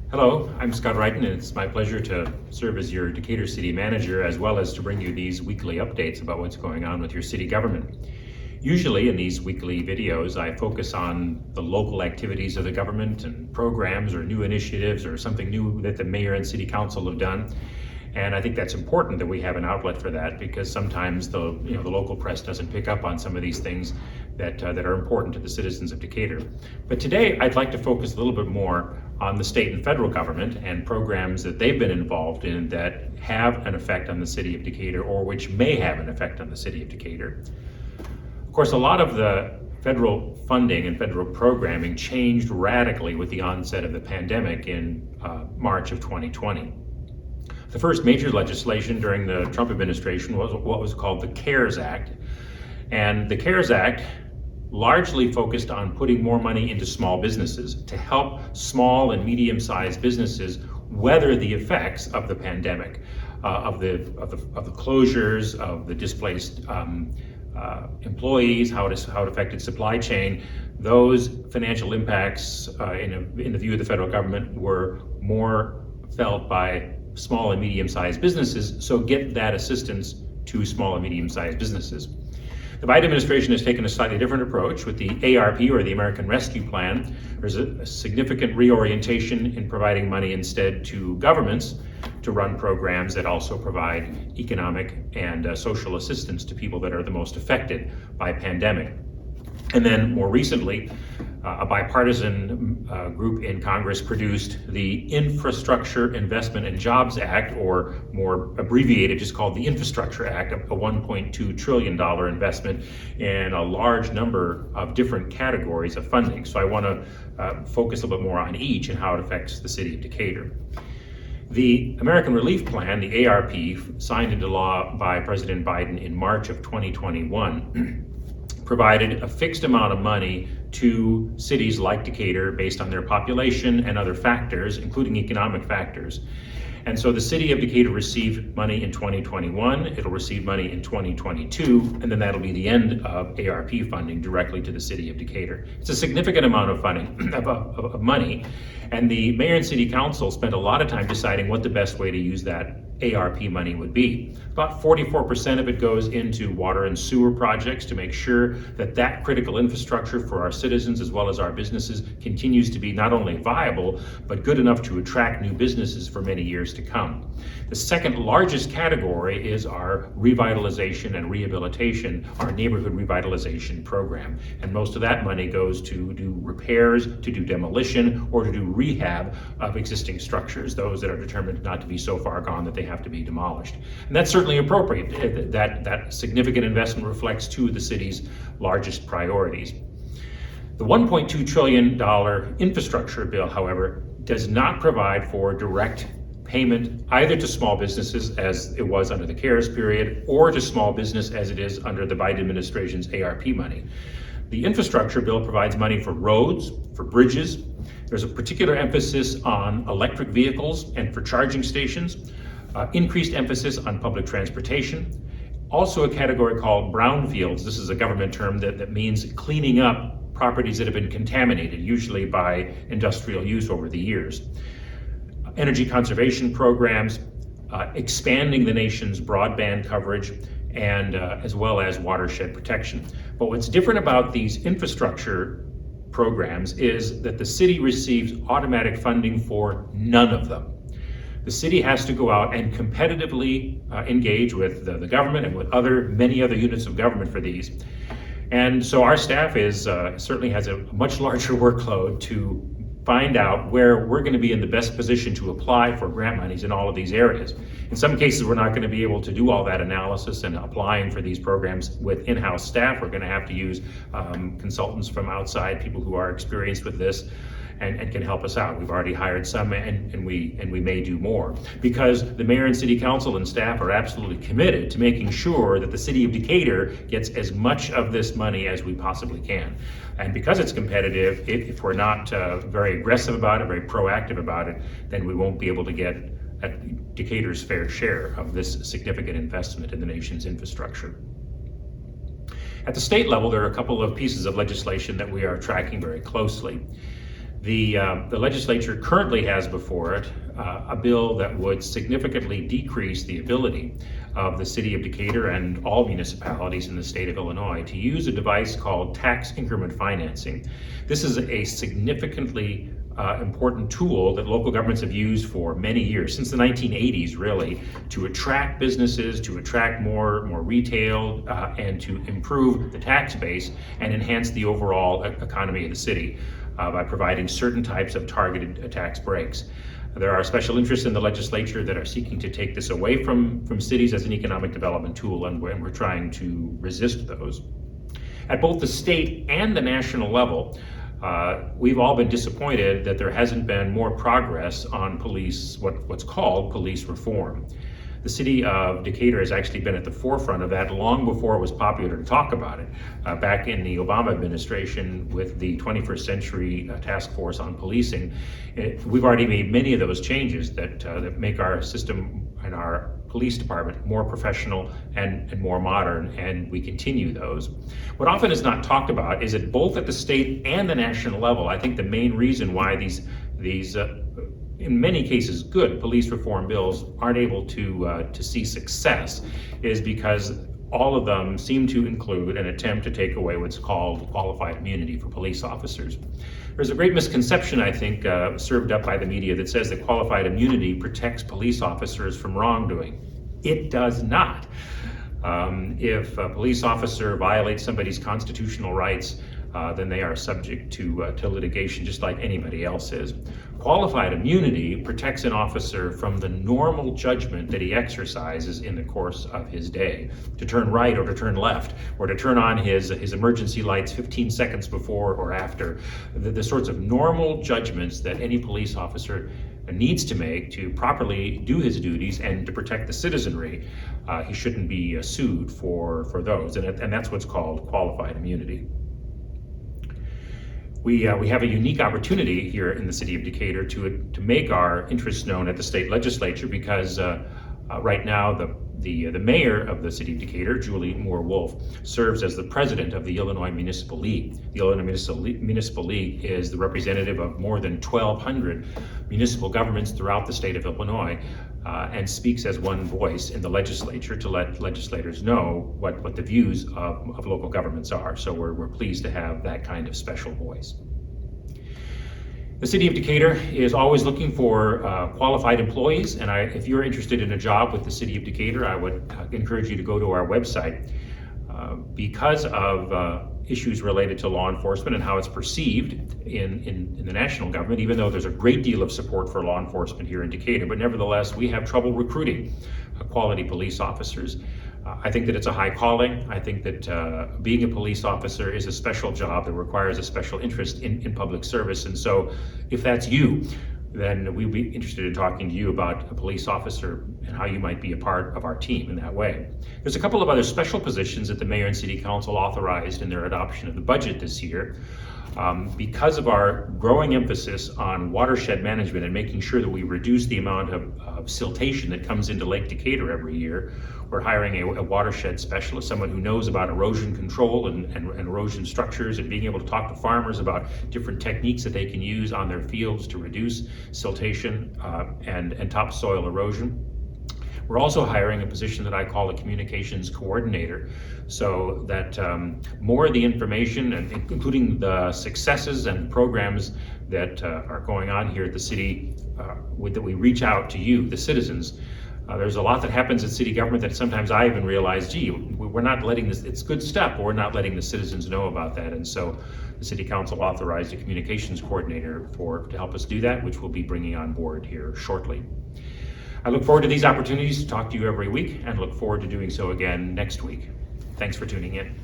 Hello, I'm Scott Wrighton, and it's my pleasure to serve as your Decatur City Manager, as well as to bring you these weekly updates about what's going on with your city government. Usually in these weekly videos, I focus on the local activities of the government and programs or new initiatives or something new that the mayor and city council have done. And I think that's important that we have an outlet for that, because sometimes the local press doesn't pick up on some of these things that are important to the citizens of Decatur. But today I'd like to focus a little bit more on the state and federal government and programs that they've been involved in that have an effect on the city of Decatur, or which may have an effect on the city of Decatur. Of course, a lot of the federal funding and federal programming changed radically with the onset of the pandemic in March of 2020. The first major legislation during the Trump administration was what was called the CARES Act. And the CARES Act largely focused on putting more money into small businesses to help small and medium-sized businesses weather the effects of the pandemic, of the closures, of the displaced employees, how it affected supply chain. Those financial impacts, in the view of the federal government, were more felt by small and medium-sized businesses, so get that assistance to small and medium-sized businesses. The Biden administration has taken a slightly different approach with the ARP, or the American Rescue Plan. There's a significant reorientation in providing money instead to governments to run programs that also provide economic and social assistance to people that are the most affected by pandemic. And then more recently, a bipartisan group in Congress produced the Infrastructure Investment and Jobs Act, or more abbreviated, just called the Infrastructure Act, a $1.2 trillion investment in a large number of different categories of funding. So I want to focus a little bit more on each and how it affects the city of Decatur. The American Relief Plan, the ARP, signed into law by President Biden in March of 2021, provided a fixed amount of money to cities like Decatur based on their population and other factors, including economic factors. And so the city of Decatur received money in 2021, it'll receive money in 2022, and then that'll be the end of ARP funding directly to the city of Decatur. It's a significant amount of funding, of money, and the mayor and city council spent a lot of time deciding what the best way to use that ARP money would be. About 44% of it goes into water and sewer projects to make sure that that critical infrastructure for our citizens as well as our businesses continues to be not only viable, but good enough to attract new businesses for many years to come. The second largest category is our revitalization and rehabilitation, our neighborhood revitalization program. And most of that money goes to do repairs, to do demolition, or to do rehab of existing structures, those that are determined not to be so far gone that they have to be demolished. And that's certainly appropriate. That significant investment reflects two of the city's largest priorities. The $1.2 trillion infrastructure bill, however, does not provide for direct payment either to small businesses, as it was under the CARES period, or to small business as it is under the Biden administration's ARP money. The infrastructure bill provides money for roads, for bridges. There's a particular emphasis on electric vehicles and for charging stations. Increased emphasis on public transportation. Also a category called brownfields. This is a government term that means cleaning up properties that have been contaminated, usually by industrial use over the years. Energy conservation programs, expanding the nation's broadband coverage, and as well as watershed protection. But what's different about these infrastructure programs is that the city receives automatic funding for none of them. The city has to go out and competitively engage with the government and with many other units of government for these. And so our staff certainly has a much larger workload to find out where we're going to be in the best position to apply for grant monies in all of these areas. In some cases, we're not going to be able to do all that analysis and applying for these programs with in-house staff. We're going to have to use consultants from outside, people who are experienced with this and can help us out. We've already hired some, and we may do more, because the mayor and city council and staff are absolutely committed to making sure that the city of Decatur gets as much of this money as we possibly can. And because it's competitive, if we're not very aggressive about it, very proactive about it, then we won't be able to get at Decatur's fair share of this significant investment in the nation's infrastructure. At the state level, there are a couple of pieces of legislation that we are tracking very closely. The legislature currently has before it a bill that would significantly decrease the ability of the city of Decatur and all municipalities in the state of Illinois to use a device called tax increment financing. This is a significantly important tool that local governments have used for many years, since the 1980s really, to attract businesses, to attract more retail, and to improve the tax base and enhance the overall economy of the city by providing certain types of targeted tax breaks. There are special interests in the legislature that are seeking to take this away from cities as an economic development tool, and we're trying to resist those. At both the state and the national level, we've all been disappointed that there hasn't been more progress on police, what's called police reform. The city of Decatur has actually been at the forefront of that long before it was popular to talk about it. Back in the Obama administration with the 21st Century Task Force on Policing, we've already made many of those changes that make our system and our police department more professional and more modern, and we continue those. What often is not talked about is that both at the state and the national level, I think the main reason why these in many cases good police reform bills aren't able to see success is because all of them seem to include an attempt to take away what's called qualified immunity for police officers. There's a great misconception, I think, served up by the media that says that qualified immunity protects police officers from wrongdoing. It does not. If a police officer violates somebody's constitutional rights, then they are subject to litigation just like anybody else is. Qualified immunity protects an officer from the normal judgment that he exercises in the course of his day, to turn right or to turn left, or to turn on his emergency lights 15 seconds before or after. The sorts of normal judgments that any police officer needs to make to properly do his duties and to protect the citizenry. He shouldn't be sued for those, and that's what's called qualified immunity. We have a unique opportunity here in the city of Decatur to make our interests known at the state legislature, because right now the mayor of the city of Decatur, Julie Moore-Wolf, serves as the president of the Illinois Municipal League. The Illinois Municipal League is the representative of more than 1,200 municipal governments throughout the state of Illinois, and speaks as one voice in the legislature to let legislators know what the views of local governments are. So we're pleased to have that kind of special voice. The city of Decatur is always looking for qualified employees, and if you're interested in a job with the city of Decatur, I would encourage you to go to our website. Because of issues related to law enforcement and how it's perceived in the national government, even though there's a great deal of support for law enforcement here in Decatur, but nevertheless we have trouble recruiting quality police officers. I think that it's a high calling. I think that being a police officer is a special job that requires a special interest in public service. And so if that's you, then we'd be interested in talking to you about a police officer and how you might be a part of our team in that way. There's a couple of other special positions that the mayor and city council authorized in their adoption of the budget this year. Because of our growing emphasis on watershed management and making sure that we reduce the amount of siltation that comes into Lake Decatur every year, we're hiring a watershed specialist, someone who knows about erosion control and erosion structures, and being able to talk to farmers about different techniques that they can use on their fields to reduce siltation and topsoil erosion. We're also hiring a position that I call a communications coordinator, so that more of the information, and including the successes and programs that are going on here at the city, that we reach out to you, the citizens. There's a lot that happens in city government that sometimes I even realize, gee, we're not letting this, it's good stuff, but we're not letting the citizens know about that. And so the city council authorized a communications coordinator to help us do that, which we'll be bringing on board here shortly. I look forward to these opportunities to talk to you every week, and look forward to doing so again next week. Thanks for tuning in.